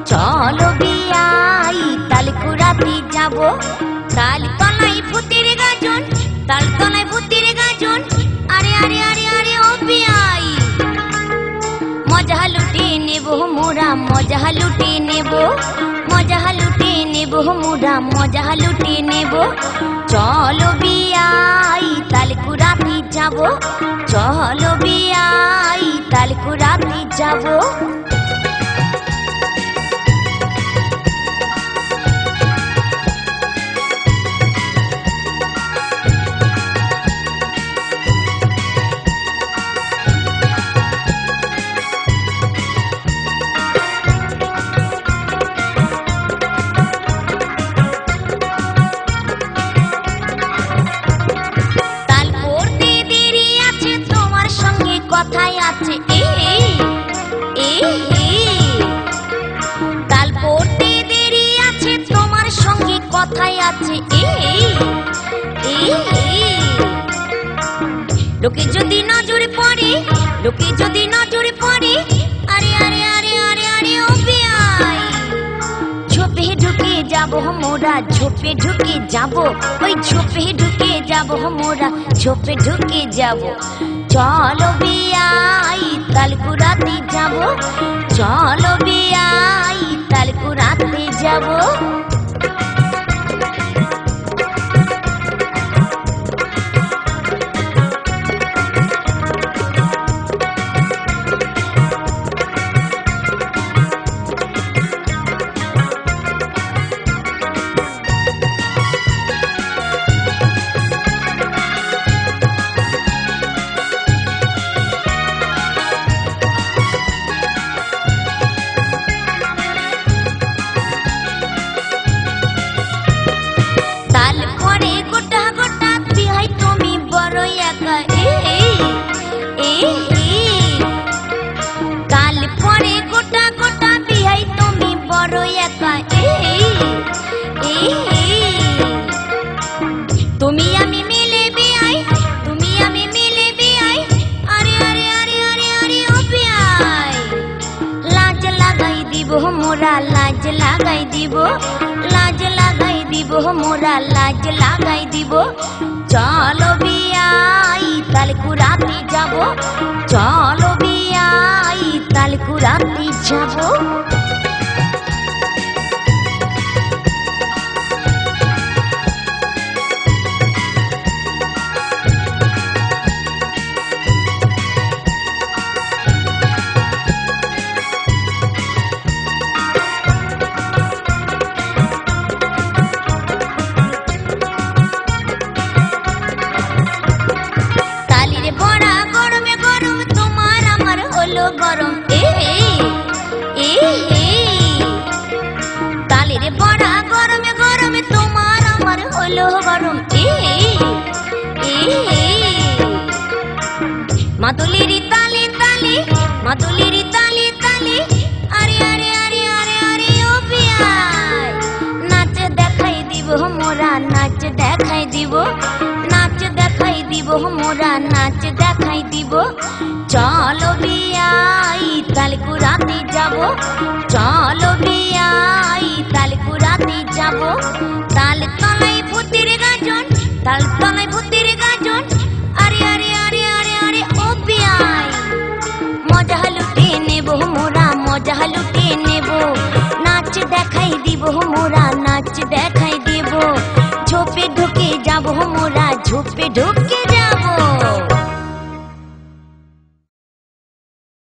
চলো বিয়াই তালকুড়াতে যাব। তালতলায় ভূতের গাজন, তালতলায় ভূতের গাজন, আরে আরে আরে আরে ও বিয়াই। মজা লুটে নেব মোরা, মজা লুটে নেব, মজা লুটে নেব মোরা, মজা লুটে নেব। চলো বিয়াই তালকুড়াতে যাব, চলো বিয়াই তালকুড়াতে যাব। কথাই আছে তাল পড়তে দেরি আছে, তোমার সঙ্গে কথাই আছে। লোকে যদি নজরে পড়ে, লোকে যদি নজরে পড়ে, আরে আরে আরে আরে আরে ও বিয়াই। ঝোপে ঢুকে যাব মোরা, ঝোপে ঢুকে যাব, ওই ঝোপে ঢুকে যাব মোরা, ঝোপে ঢুকে যাব। চলো বিয়াই তালকুড়াতে যাব, চলো বিয়াই তালকুড়াতে যাব। কাল পরে গোটা গোটা বিহাই তুমি বড় একা। তুমি আমি মিলে বিয়াই, তুমি আমি মিলে বিয়াই, আরে আরে আরে আরে আরে ও বিয়াই। লাজ লাগাই দিব মোরা, লাজ লাগাই দিব, লাজ লাগাই দিব মোরা, লাজ লাগাই দিব। চলো বিয়াই তালকুড়াতে যাব, চলো বিয়াই তালকুড়াতে যাব। গরম তালের বড়া গরমে গরমে তোমার আমার হলো গরম। মাদুলির তালে তালে, মাদুলির তালে তালে, আরে আরে আরে আরে আরে ও বিয়াই। নাচ দেখাই দিব মোরা, নাচ দেখাই দিব, নাচ দেখাই দিব মোরা, নাচ দেখাই দিব। চলো বিয়াই তালকুড়াতে যাব, চলো বিয়াই তালকুড়াতে যাব। তালতলায় ভূতের গাজন, তালতলায় ভূতের গাজন, আরে আরে আরে আরে আরে ও বিয়াই। মজা লুটে নেব মোরা, মজা লুটে নেব, নাচ দেখাই দিব মোরা, নাচ দেখাই দিব। ঝোপে ঢুকে যাব মোরা, ঝোপে ঢুকে